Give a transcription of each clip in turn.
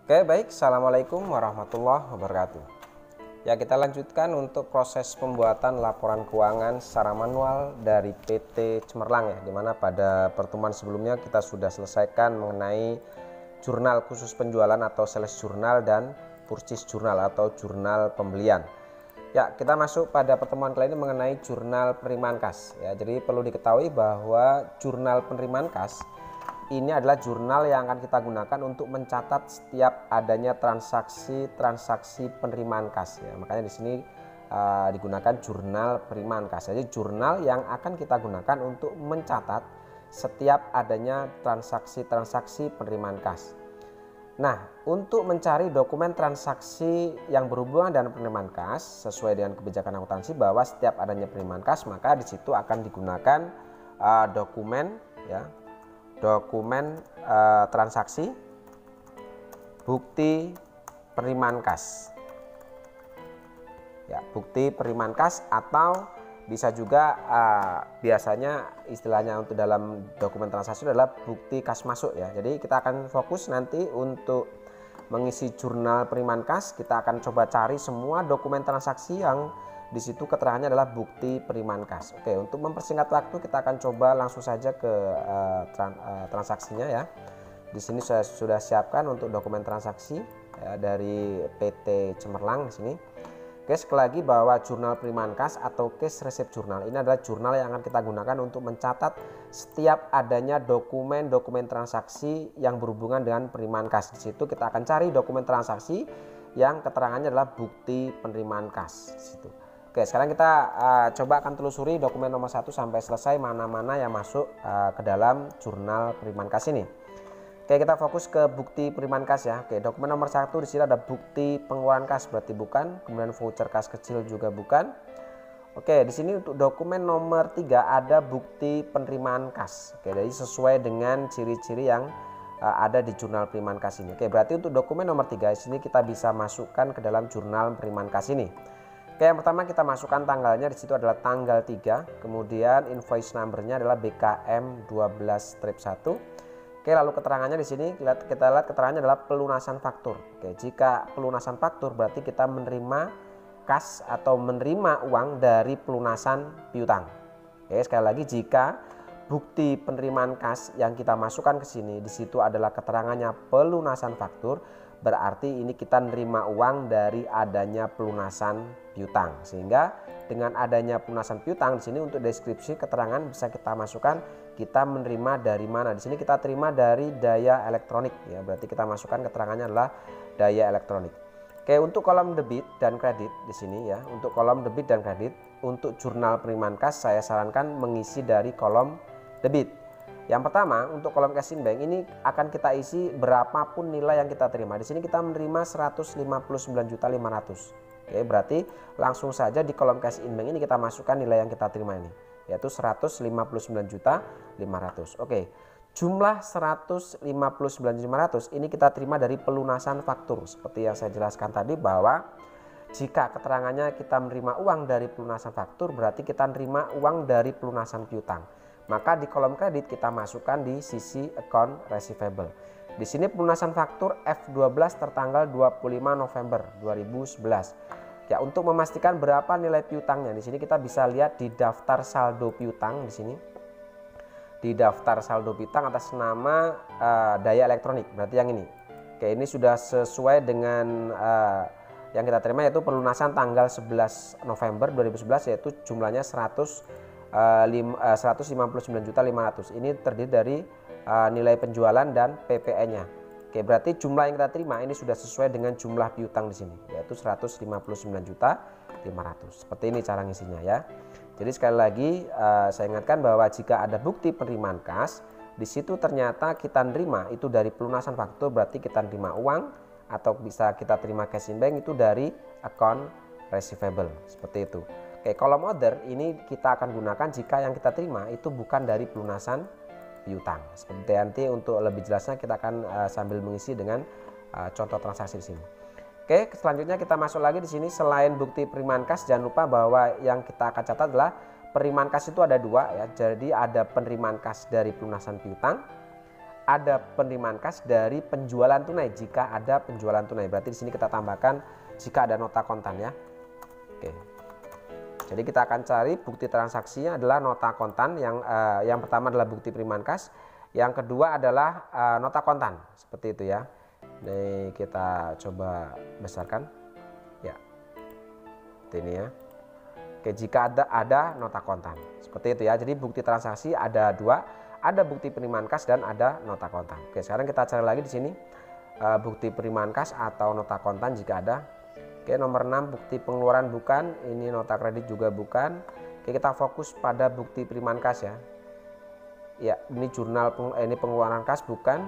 Oke, baik. Assalamualaikum warahmatullahi wabarakatuh. Ya, kita lanjutkan untuk proses pembuatan laporan keuangan secara manual dari PT Cemerlang ya, dimana pada pertemuan sebelumnya kita sudah selesaikan mengenai jurnal khusus penjualan atau sales jurnal dan purchase jurnal atau jurnal pembelian. Ya, kita masuk pada pertemuan kali ini mengenai jurnal penerimaan kas ya. Jadi perlu diketahui bahwa jurnal penerimaan kas ini adalah jurnal yang akan kita gunakan untuk mencatat setiap adanya transaksi penerimaan kas ya. Makanya di sini digunakan jurnal penerimaan kas. Jadi jurnal yang akan kita gunakan untuk mencatat setiap adanya transaksi penerimaan kas. Nah, untuk mencari dokumen transaksi yang berhubungan dengan penerimaan kas sesuai dengan kebijakan akuntansi bahwa setiap adanya penerimaan kas, maka di situ akan digunakan dokumen ya. Dokumen transaksi, bukti penerimaan kas. Ya, bukti penerimaan kas atau bisa juga biasanya istilahnya untuk dalam dokumen transaksi adalah bukti kas masuk ya. Jadi kita akan fokus nanti untuk mengisi jurnal penerimaan kas, kita akan coba cari semua dokumen transaksi yang di situ keterangannya adalah bukti penerimaan kas. Oke, untuk mempersingkat waktu kita akan coba langsung saja ke transaksinya ya. Di sini saya sudah siapkan untuk dokumen transaksi ya, dari PT Cemerlang di sini. Oke, sekali lagi bahwa jurnal penerimaan kas atau cash receipt journal ini adalah jurnal yang akan kita gunakan untuk mencatat setiap adanya dokumen transaksi yang berhubungan dengan penerimaan kas. Di situ kita akan cari dokumen transaksi yang keterangannya adalah bukti penerimaan kas di situ. Oke, sekarang kita coba akan telusuri dokumen nomor 1 sampai selesai mana-mana yang masuk ke dalam jurnal penerimaan kas ini. Oke, kita fokus ke bukti penerimaan kas ya. Oke, dokumen nomor 1 di sini ada bukti pengeluaran kas, berarti bukan. Kemudian voucher kas kecil juga bukan. Oke, di sini untuk dokumen nomor 3 ada bukti penerimaan kas. Oke, jadi sesuai dengan ciri-ciri yang ada di jurnal penerimaan kas ini. Oke, berarti untuk dokumen nomor 3 di sini kita bisa masukkan ke dalam jurnal penerimaan kas ini. Oke, yang pertama kita masukkan tanggalnya, di situ adalah tanggal 3, kemudian invoice numbernya adalah BKM 12-1. Oke, lalu keterangannya di sini kita lihat keterangannya adalah pelunasan faktur. Oke, jika pelunasan faktur berarti kita menerima kas atau menerima uang dari pelunasan piutang. Oke, sekali lagi jika bukti penerimaan kas yang kita masukkan ke sini di situ adalah keterangannya pelunasan faktur, berarti ini kita menerima uang dari adanya pelunasan piutang. Sehingga dengan adanya pelunasan piutang di sini untuk deskripsi keterangan bisa kita masukkan kita menerima dari mana. Di sini kita terima dari daya elektronik ya, berarti kita masukkan keterangannya adalah daya elektronik. Oke, untuk kolom debit dan kredit di sini ya, untuk kolom debit dan kredit untuk jurnal penerimaan kas saya sarankan mengisi dari kolom debit. Yang pertama untuk kolom cash in bank ini akan kita isi berapapun nilai yang kita terima. Di sini kita menerima 159.500.000. Oke, berarti langsung saja di kolom cash in bank ini kita masukkan nilai yang kita terima ini, yaitu 159.500.000. Oke, jumlah 159.500 ini kita terima dari pelunasan faktur. Seperti yang saya jelaskan tadi bahwa jika keterangannya kita menerima uang dari pelunasan faktur berarti kita menerima uang dari pelunasan piutang. Maka di kolom kredit kita masukkan di sisi account receivable. Di sini pelunasan faktur F12 tertanggal 25 November 2011. Ya, untuk memastikan berapa nilai piutangnya di sini kita bisa lihat di daftar saldo piutang di sini. Di daftar saldo piutang atas nama daya elektronik, berarti yang ini. Oke, ini sudah sesuai dengan yang kita terima yaitu pelunasan tanggal 11 November 2011 yaitu jumlahnya 159.500. Ini terdiri dari nilai penjualan dan PPN-nya. Oke, berarti jumlah yang kita terima ini sudah sesuai dengan jumlah piutang di sini, yaitu 159.500. Seperti ini cara ngisinya ya. Jadi sekali lagi saya ingatkan bahwa jika ada bukti penerimaan kas, di situ ternyata kita nerima itu dari pelunasan faktur berarti kita nerima uang, atau bisa kita terima cash in bank itu dari account receivable. Seperti itu. Oke, kolom order ini kita akan gunakan jika yang kita terima itu bukan dari pelunasan piutang. Seperti nanti untuk lebih jelasnya kita akan sambil mengisi dengan contoh transaksi di sini. Oke, selanjutnya kita masuk lagi di sini. Selain bukti penerimaan kas, jangan lupa bahwa yang kita akan catat adalah penerimaan kas itu ada dua ya. Jadi ada penerimaan kas dari pelunasan piutang, ada penerimaan kas dari penjualan tunai. Jika ada penjualan tunai, berarti di sini kita tambahkan jika ada nota kontan ya. Oke. Jadi kita akan cari bukti transaksinya adalah nota kontan, yang pertama adalah bukti penerimaan kas, yang kedua adalah nota kontan, seperti itu ya. Ini kita coba besarkan ya, seperti ini ya. Oke, jika ada nota kontan, seperti itu ya. Jadi bukti transaksi ada dua, ada bukti penerimaan kas dan ada nota kontan. Oke, sekarang kita cari lagi di sini bukti penerimaan kas atau nota kontan jika ada. Oke, nomor 6 bukti pengeluaran bukan, ini nota kredit juga bukan. Oke, kita fokus pada bukti penerimaan kas ya. Ya, ini jurnal ini pengeluaran kas bukan.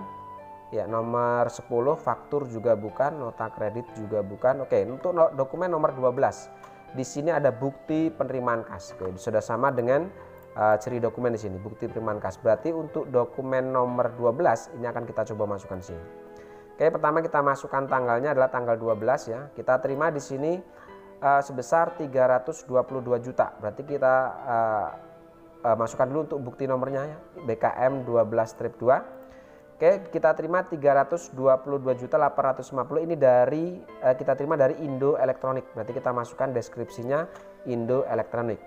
Ya, nomor 10 faktur juga bukan, nota kredit juga bukan. Oke, untuk dokumen nomor 12. Di sini ada bukti penerimaan kas. Oke, sudah sama dengan ciri dokumen di sini, bukti penerimaan kas. Berarti untuk dokumen nomor 12 ini akan kita coba masukkan di sini. Oke, pertama kita masukkan tanggalnya adalah tanggal 12 ya. Kita terima di sini sebesar 322 juta. Berarti kita masukkan dulu untuk bukti nomornya ya, BKM 12-2. Oke, kita terima 322.850 ini dari kita terima dari Indo Elektronik. Berarti kita masukkan deskripsinya Indo Elektronik.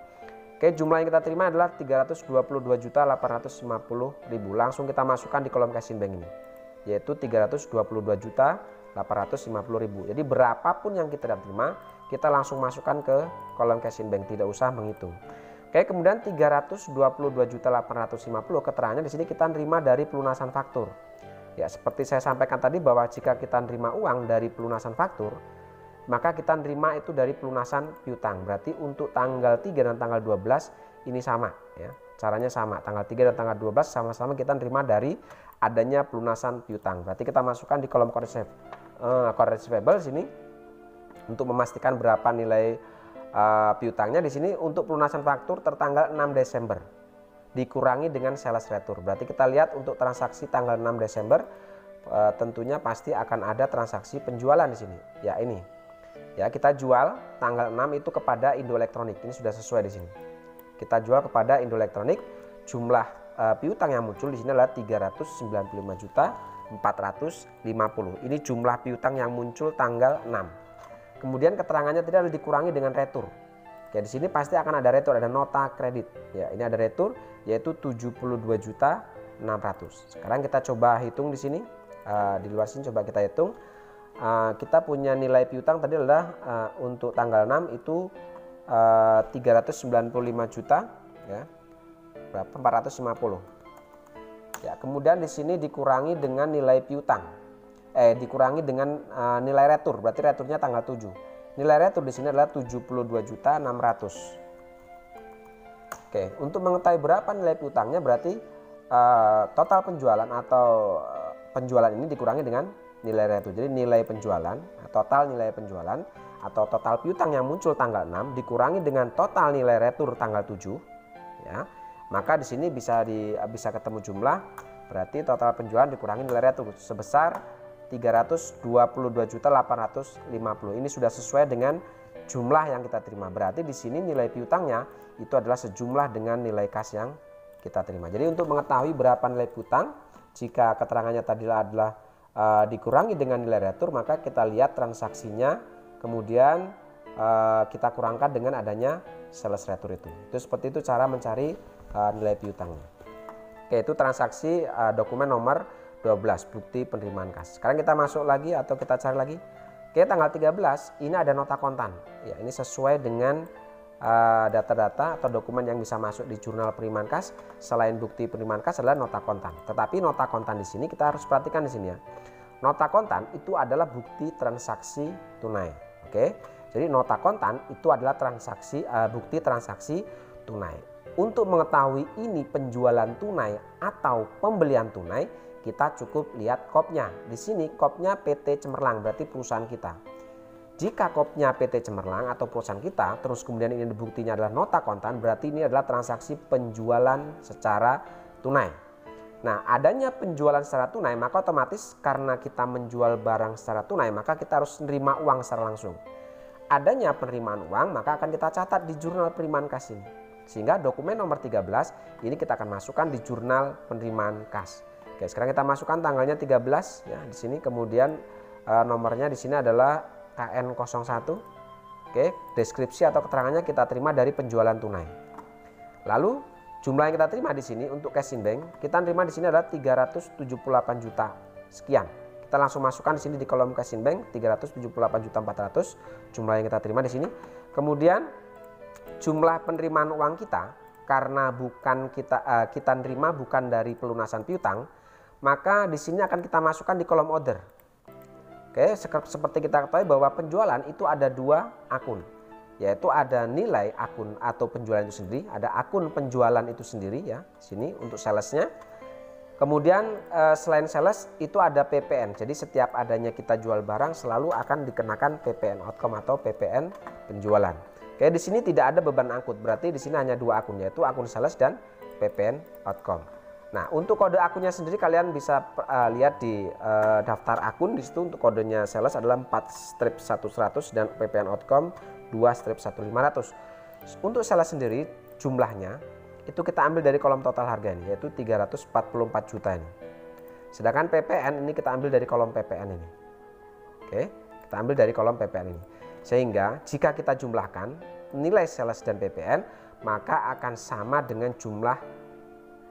Oke, jumlah yang kita terima adalah 322.850.000. Langsung kita masukkan di kolom casing bank ini, yaitu 322.850.000. Jadi berapapun yang kita terima, kita langsung masukkan ke kolom casing bank, tidak usah menghitung. Oke, kemudian 322.850 keterangannya di sini kita nerima dari pelunasan faktur. Ya, seperti saya sampaikan tadi bahwa jika kita nerima uang dari pelunasan faktur, maka kita nerima itu dari pelunasan piutang. Berarti untuk tanggal 3 dan tanggal 12 ini sama ya. Caranya sama. Tanggal 3 dan tanggal 12 sama-sama kita nerima dari adanya pelunasan piutang. Berarti kita masukkan di kolom current receivable sini untuk memastikan berapa nilai piutangnya. Di sini untuk pelunasan faktur tertanggal 6 Desember dikurangi dengan sales retur. Berarti kita lihat untuk transaksi tanggal 6 Desember tentunya pasti akan ada transaksi penjualan di sini. Ya, ini. Ya, kita jual tanggal 6 itu kepada Indo Elektronik. Ini sudah sesuai di sini. Kita jual kepada Indo Elektronik. Jumlah piutang yang muncul di sini adalah 395.450. Ini jumlah piutang yang muncul tanggal 6. Kemudian keterangannya tadi adalah dikurangi dengan retur. Oke, di sini pasti akan ada retur, ada nota kredit. Ya, ini ada retur yaitu 72.600. Sekarang kita coba hitung di sini. Di luar sini coba kita hitung. Kita punya nilai piutang tadi adalah untuk tanggal 6 itu 395 juta ya. Berapa? 450. Ya, kemudian di sini dikurangi dengan nilai piutang. Dikurangi dengan nilai retur, berarti returnya tanggal 7. Nilai retur di sini adalah 72.600. Oke, untuk mengetahui berapa nilai piutangnya berarti total penjualan atau penjualan ini dikurangi dengan nilai retur. Jadi nilai penjualan, total nilai penjualan atau total piutang yang muncul tanggal 6 dikurangi dengan total nilai retur tanggal 7 ya. Maka di sini bisa ketemu jumlah, berarti total penjualan dikurangi nilai retur sebesar 322.850. Ini sudah sesuai dengan jumlah yang kita terima. Berarti di sini nilai piutangnya itu adalah sejumlah dengan nilai kas yang kita terima. Jadi untuk mengetahui berapa nilai piutang, jika keterangannya tadi adalah dikurangi dengan nilai retur, maka kita lihat transaksinya, kemudian kita kurangkan dengan adanya sales retur itu. Itu seperti itu cara mencari nilai piutangnya. Oke, itu transaksi dokumen nomor 12 bukti penerimaan kas. Sekarang kita masuk lagi atau kita cari lagi. Oke, tanggal 13 ini ada nota kontan. Ya, ini sesuai dengan data-data atau dokumen yang bisa masuk di jurnal penerimaan kas. Selain bukti penerimaan kas adalah nota kontan. Tetapi nota kontan di sini kita harus perhatikan di sini ya. Nota kontan itu adalah bukti transaksi tunai. Oke. Jadi nota kontan itu adalah bukti transaksi tunai. Untuk mengetahui ini penjualan tunai atau pembelian tunai, kita cukup lihat kopnya. Di sini kopnya PT Cemerlang, berarti perusahaan kita. Jika kopnya PT Cemerlang atau perusahaan kita, terus kemudian ini buktinya adalah nota kontan, berarti ini adalah transaksi penjualan secara tunai. Nah, adanya penjualan secara tunai, maka otomatis karena kita menjual barang secara tunai, maka kita harus menerima uang secara langsung. Adanya penerimaan uang, maka akan kita catat di jurnal penerimaan kas ini. Sehingga dokumen nomor 13 ini kita akan masukkan di jurnal penerimaan kas. Oke, sekarang kita masukkan tanggalnya 13 ya di sini, kemudian nomornya di sini adalah KN01. Oke, deskripsi atau keterangannya kita terima dari penjualan tunai. Lalu jumlah yang kita terima di sini untuk cash in bank, kita terima di sini adalah 378 juta sekian. Kita langsung masukkan di sini di kolom cash in bank 378.400.000 jumlah yang kita terima di sini. Kemudian jumlah penerimaan uang kita karena bukan kita terima bukan dari pelunasan piutang, maka di sini akan kita masukkan di kolom order. Oke, seperti kita ketahui bahwa penjualan itu ada dua akun, yaitu ada nilai akun atau penjualan itu sendiri, ada akun penjualan itu sendiri ya, sini untuk salesnya. Kemudian selain sales itu ada PPN, jadi setiap adanya kita jual barang selalu akan dikenakan PPN outcome atau PPN penjualan. Oke, di sini tidak ada beban angkut, berarti di sini hanya dua akun, yaitu akun sales dan PPN outcome. Nah, untuk kode akunnya sendiri kalian bisa lihat di daftar akun. Di situ untuk kodenya sales adalah 4-1100 dan PPN outcome 2-1500. Untuk sales sendiri jumlahnya itu kita ambil dari kolom total harga ini, yaitu 344 juta ini. Sedangkan PPN ini kita ambil dari kolom PPN ini. Oke, kita ambil dari kolom PPN ini. Sehingga jika kita jumlahkan nilai sales dan PPN, maka akan sama dengan jumlah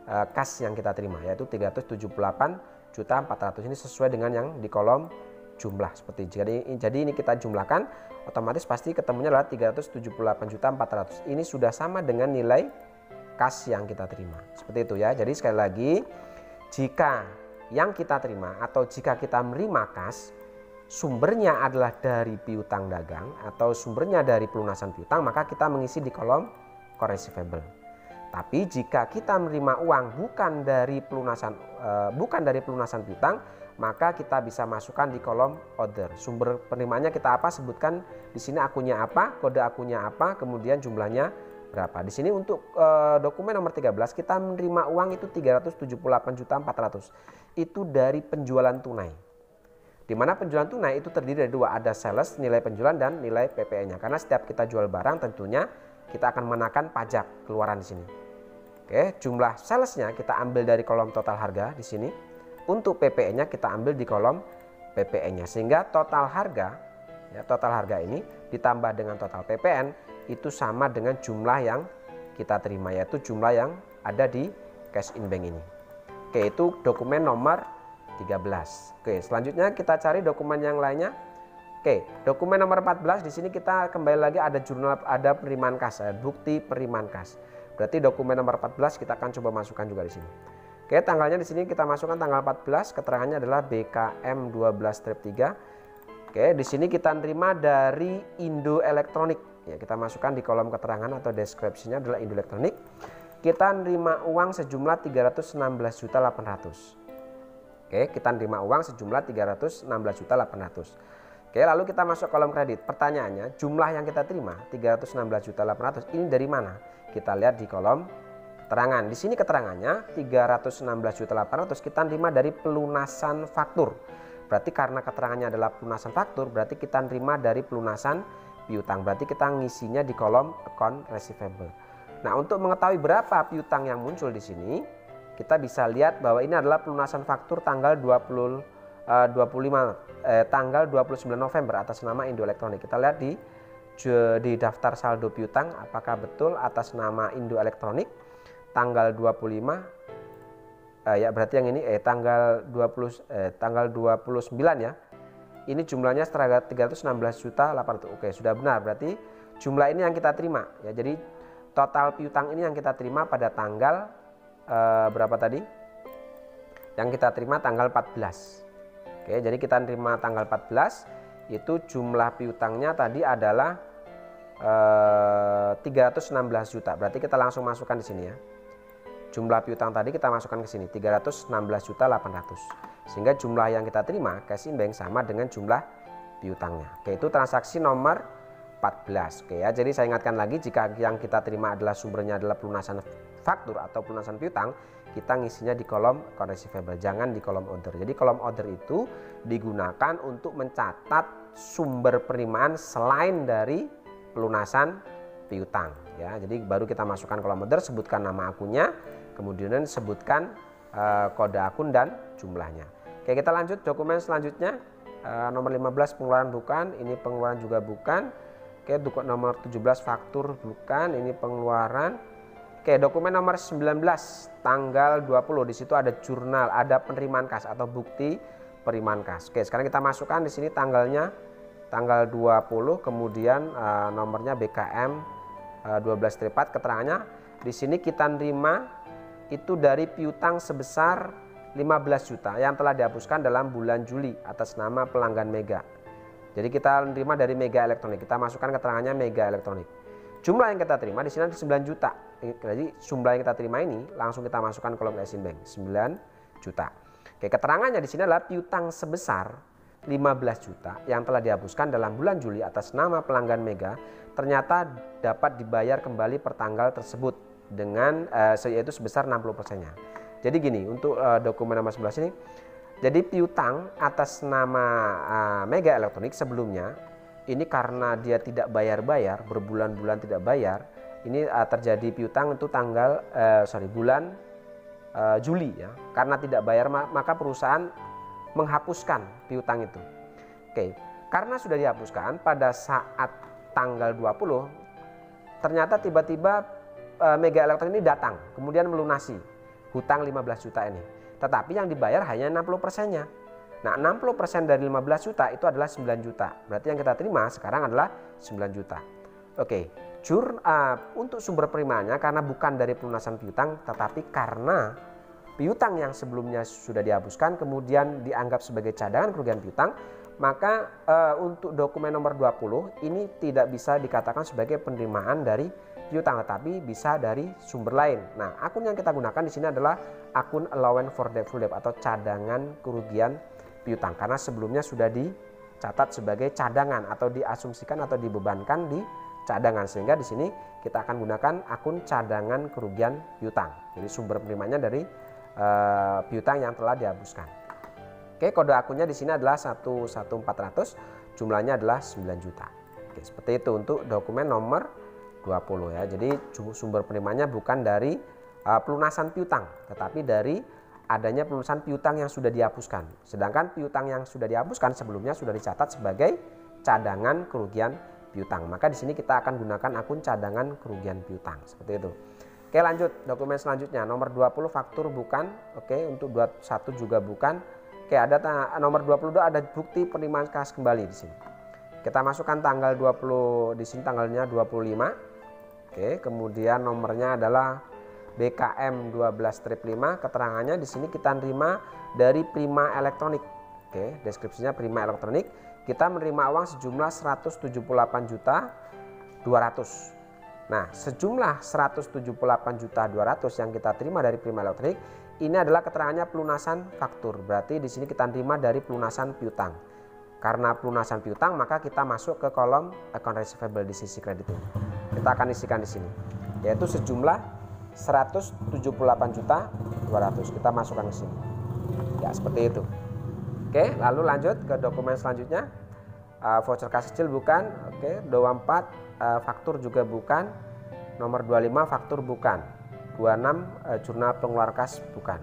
kas yang kita terima, yaitu 378.400.000. Ini sesuai dengan yang di kolom jumlah seperti jadi ini kita jumlahkan, otomatis pasti ketemunya adalah 378.400.000. Ini sudah sama dengan nilai kas yang kita terima, seperti itu ya. Jadi sekali lagi, jika yang kita terima atau jika kita menerima kas sumbernya adalah dari piutang dagang atau sumbernya dari pelunasan piutang, maka kita mengisi di kolom core receivable. Tapi jika kita menerima uang bukan dari pelunasan piutang, maka kita bisa masukkan di kolom order. Sumber penerimaannya kita apa? Sebutkan di sini akunnya apa, kode akunnya apa, kemudian jumlahnya berapa. Di sini untuk dokumen nomor 13 kita menerima uang itu 378.400.000. Itu dari penjualan tunai. Di mana penjualan tunai itu terdiri dari dua, ada sales, nilai penjualan dan nilai PPN-nya. Karena setiap kita jual barang tentunya kita akan mengenakan pajak keluaran di sini. Oke, jumlah salesnya kita ambil dari kolom total harga di sini. Untuk PPN-nya kita ambil di kolom PPN-nya, sehingga total harga ini ditambah dengan total PPN itu sama dengan jumlah yang kita terima, yaitu jumlah yang ada di cash in bank ini. Oke, itu dokumen nomor 13. Oke, selanjutnya kita cari dokumen yang lainnya. Oke, dokumen nomor 14 di sini kita kembali lagi ada jurnal, ada penerimaan kas, bukti penerimaan kas. Berarti dokumen nomor 14 kita akan coba masukkan juga di sini. Oke, tanggalnya di sini kita masukkan tanggal 14, keterangannya adalah BKM 12-3. Oke, di sini kita terima dari Indo Elektronik. Ya, kita masukkan di kolom keterangan atau deskripsinya adalah Indo Elektronik. Kita terima uang sejumlah 316.800.000. Oke, kita terima uang sejumlah 316.800.000. Oke, lalu kita masuk kolom kredit. Pertanyaannya, jumlah yang kita terima 316.800.000 ini dari mana? Kita lihat di kolom keterangan. Di sini keterangannya 316.800.000 kita terima dari pelunasan faktur. Berarti karena keterangannya adalah pelunasan faktur, berarti kita terima dari pelunasan piutang. Berarti kita ngisinya di kolom account receivable. Nah, untuk mengetahui berapa piutang yang muncul di sini, kita bisa lihat bahwa ini adalah pelunasan faktur tanggal 29 November atas nama Indo Elektronik. Kita lihat di daftar saldo piutang apakah betul atas nama Indo Elektronik tanggal 25 ya, berarti yang ini tanggal 29 ya. Ini jumlahnya 316.800.000. Oke, sudah benar, berarti jumlah ini yang kita terima ya. Jadi total piutang ini yang kita terima pada tanggal berapa tadi? Yang kita terima tanggal 14. Oke, jadi kita terima tanggal 14, itu jumlah piutangnya tadi adalah 316 juta. Berarti kita langsung masukkan di sini ya. Jumlah piutang tadi kita masukkan ke sini 316.800.000. Sehingga jumlah yang kita terima cash in bank sama dengan jumlah piutangnya. Oke, itu transaksi nomor 14. Oke ya, jadi saya ingatkan lagi, jika yang kita terima adalah sumbernya adalah pelunasan faktur atau pelunasan piutang, kita ngisinya di kolom account receivable, jangan di kolom order. Jadi kolom order itu digunakan untuk mencatat sumber penerimaan selain dari pelunasan piutang ya. Jadi baru kita masukkan kolom order, sebutkan nama akunnya, kemudian sebutkan kode akun dan jumlahnya. Oke, kita lanjut dokumen selanjutnya. Nomor 15 pengeluaran bukan, ini pengeluaran juga bukan. Oke, nomor 17 faktur bukan, ini pengeluaran. Oke, dokumen nomor 19 tanggal 20, di situ ada jurnal, ada penerimaan kas atau bukti penerimaan kas. Oke, sekarang kita masukkan di sini tanggalnya tanggal 20, kemudian nomornya BKM 12-4, keterangannya di sini kita nerima itu dari piutang sebesar 15 juta yang telah dihapuskan dalam bulan Juli atas nama pelanggan Mega. Jadi kita terima dari Mega Elektronik. Kita masukkan keterangannya Mega Elektronik. Jumlah yang kita terima di sini ada 9 juta. Jadi jumlah yang kita terima ini langsung kita masukkan kolom Exim Bank 9 juta. Oke, keterangannya di sini adalah piutang sebesar 15 juta yang telah dihapuskan dalam bulan Juli atas nama pelanggan Mega ternyata dapat dibayar kembali per tanggal tersebut dengan yaitu sebesar 60%-nya. Jadi gini, untuk dokumen nomor 11 ini, jadi piutang atas nama Mega Elektronik sebelumnya, ini karena dia tidak bayar-bayar, berbulan-bulan tidak bayar, ini terjadi piutang untuk tanggal, bulan Juli ya. Karena tidak bayar maka perusahaan menghapuskan piutang itu. Oke, karena sudah dihapuskan pada saat tanggal 20, ternyata tiba-tiba Mega Elektronik ini datang, kemudian melunasi hutang 15 juta ini. Tetapi yang dibayar hanya 60%-nya. Nah, 60% dari 15 juta itu adalah 9 juta. Berarti yang kita terima sekarang adalah 9 juta. Oke, untuk sumber penerimaannya karena bukan dari pelunasan piutang, tetapi karena piutang yang sebelumnya sudah dihapuskan kemudian dianggap sebagai cadangan kerugian piutang, maka untuk dokumen nomor 20 ini tidak bisa dikatakan sebagai penerimaan dari piutang, tetapi bisa dari sumber lain. Nah, akun yang kita gunakan di sini adalah akun allowance for doubtful debt atau cadangan kerugian piutang karena sebelumnya sudah dicatat sebagai cadangan atau diasumsikan atau dibebankan di cadangan, sehingga di sini kita akan gunakan akun cadangan kerugian piutang. Jadi sumber penerimanya dari piutang yang telah dihapuskan. Oke, kode akunnya di sini adalah 11400, jumlahnya adalah 9 juta. Oke, seperti itu untuk dokumen nomor 20 ya. Jadi sumber penerimanya bukan dari pelunasan piutang, tetapi dari adanya pelunasan piutang yang sudah dihapuskan. Sedangkan piutang yang sudah dihapuskan sebelumnya sudah dicatat sebagai cadangan kerugian piutang. Maka di sini kita akan gunakan akun cadangan kerugian piutang seperti itu. Oke, lanjut dokumen selanjutnya nomor 20 faktur bukan. Oke, untuk 21 juga bukan. Oke, ada nomor 22 ada bukti penerimaan kas kembali di sini. Kita masukkan tanggal 20 di sini, tanggalnya 25. Oke, kemudian nomornya adalah BKM 12-5, keterangannya di sini kita nerima dari Prima Elektronik. Oke, deskripsinya Prima Elektronik. Kita menerima uang sejumlah 178.200. Nah, sejumlah 178.200 yang kita terima dari Prima Elektronik ini adalah keterangannya pelunasan faktur. Berarti di sini kita terima dari pelunasan piutang. Karena pelunasan piutang maka kita masuk ke kolom account receivable di sisi kredit ini. Kita akan isikan di sini, yaitu sejumlah 178.200. Kita masukkan ke sini. Ya, seperti itu. Oke, lalu lanjut ke dokumen selanjutnya. Voucher kas kecil bukan. Oke, 24 faktur juga bukan. Nomor 25 faktur bukan. 26 jurnal pengeluaran kas bukan.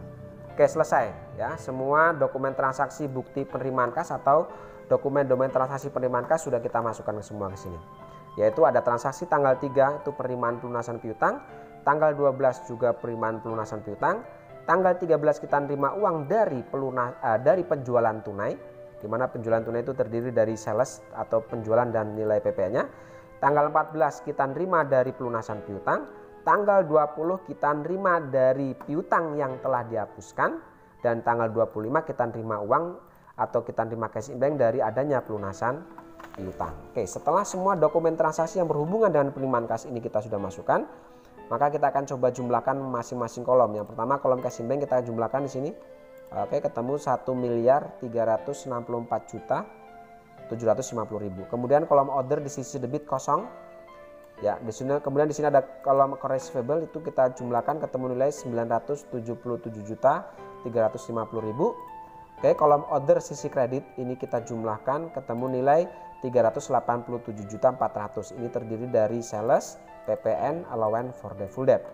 Oke, selesai ya. Semua dokumen transaksi bukti penerimaan kas atau dokumen-dokumen transaksi penerimaan kas sudah kita masukkan semua ke sini. Yaitu ada transaksi tanggal 3 itu penerimaan pelunasan piutang, tanggal 12 juga penerimaan pelunasan piutang, tanggal 13 kita nerima uang dari penjualan tunai, di mana penjualan tunai itu terdiri dari sales atau penjualan dan nilai PP-nya. Tanggal 14 kita nerima dari pelunasan piutang, tanggal 20 kita nerima dari piutang yang telah dihapuskan, dan tanggal 25 kita nerima uang atau kita nerima cash in bank dari adanya pelunasan piutang. Oke, setelah semua dokumen transaksi yang berhubungan dengan penerimaan kas ini kita sudah masukkan, maka kita akan coba jumlahkan masing-masing kolom. Yang pertama kolom cash in bank kita jumlahkan di sini. Oke, ketemu 1.364.750.000. Kemudian kolom order di sisi debit kosong. Ya, di sini kemudian di sini ada kolom receivable itu kita jumlahkan ketemu nilai 977.350.000. Oke, kolom order sisi kredit ini kita jumlahkan ketemu nilai 387.400. Ini terdiri dari sales, PPN, allowance for doubtful debt.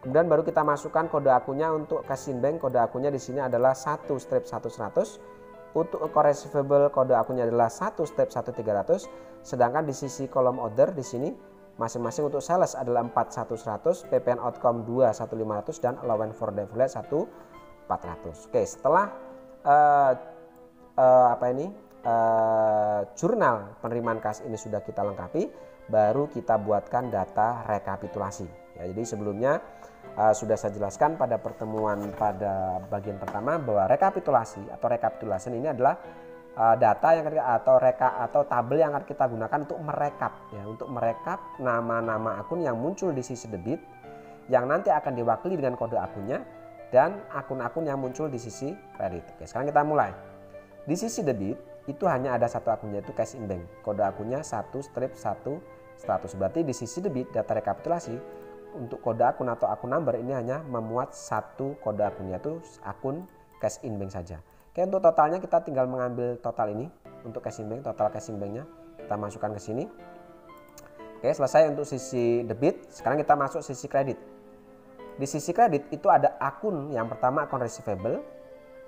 Kemudian baru kita masukkan kode akunnya. Untuk cash in bank kode akunnya di sini adalah 1/1100. Untuk account receivable kode akunnya adalah 1/1300. Sedangkan di sisi kolom order di sini masing-masing untuk sales adalah 4/1100, PPN outcome 2/1500 dan allowance for default 1/400. Oke, setelah jurnal penerimaan kas ini sudah kita lengkapi, baru kita buatkan data rekapitulasi. Ya, jadi sebelumnya sudah saya jelaskan pada pertemuan pada bagian pertama bahwa rekapitulasi ini adalah data yang atau tabel yang akan kita gunakan untuk merekap, ya, untuk merekap nama-nama akun yang muncul di sisi debit yang nanti akan diwakili dengan kode akunnya dan akun-akun yang muncul di sisi kredit. Oke, sekarang kita mulai. Di sisi debit itu hanya ada satu akunnya, itu cash in bank. Kode akunnya 1/1100. Berarti di sisi debit data rekapitulasi untuk kode akun atau akun number ini hanya memuat satu kode akunnya, itu akun cash in bank saja. Oke, untuk totalnya kita tinggal mengambil total ini untuk cash in bank, total cash in banknya kita masukkan ke sini. Oke, selesai untuk sisi debit. Sekarang kita masuk sisi kredit. Di sisi kredit itu ada akun yang pertama akun receivable,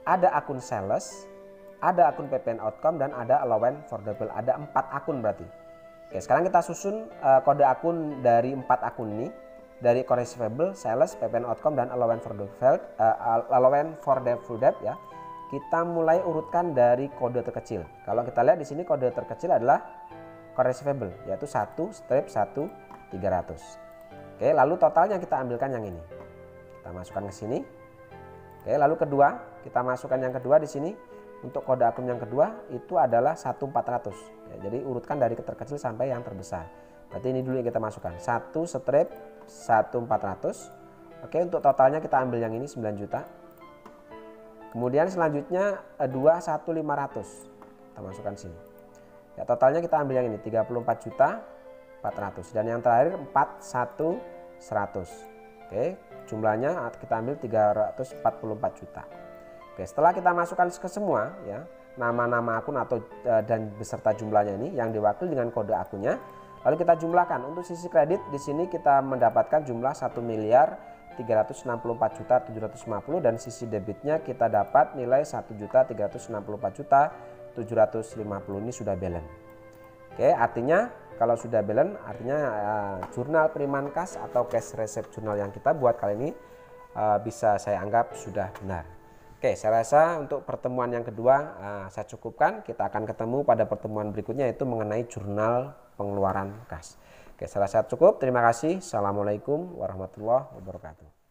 ada akun sales, ada akun PPN outcome dan ada allowance for default. Ada 4 akun berarti. Oke, sekarang kita susun kode akun dari 4 akun ini, dari account receivable, sales, PPN outcome dan allowance for default ya. Kita mulai urutkan dari kode terkecil. Kalau kita lihat di sini kode terkecil adalah account receivable, yaitu 1/1300. Oke, lalu totalnya kita ambilkan yang ini. Kita masukkan ke sini. Oke, lalu kita masukkan yang kedua di sini. Untuk kode akun yang kedua itu adalah 1/400. Ya, jadi urutkan dari terkecil sampai yang terbesar. Berarti ini dulu yang kita masukkan. 1/1400. Oke, untuk totalnya kita ambil yang ini 9 juta. Kemudian selanjutnya 2/1500. Kita masukkan sini. Ya, totalnya kita ambil yang ini 34.400 dan yang terakhir 4/100. Oke, jumlahnya kita ambil 344 juta. Oke, setelah kita masukkan ke semua ya, nama-nama akun atau dan beserta jumlahnya ini yang diwakili dengan kode akunnya, lalu kita jumlahkan. Untuk sisi kredit di sini kita mendapatkan jumlah 1.364.750 dan sisi debitnya kita dapat nilai 1.364.750. Ini sudah balance. Oke, artinya kalau sudah balance artinya jurnal penerimaan kas atau cash receipt jurnal yang kita buat kali ini bisa saya anggap sudah benar. Oke, saya rasa untuk pertemuan yang kedua saya cukupkan. Kita akan ketemu pada pertemuan berikutnya, yaitu mengenai jurnal pengeluaran kas. Oke, saya rasa cukup. Terima kasih. Assalamualaikum warahmatullahi wabarakatuh.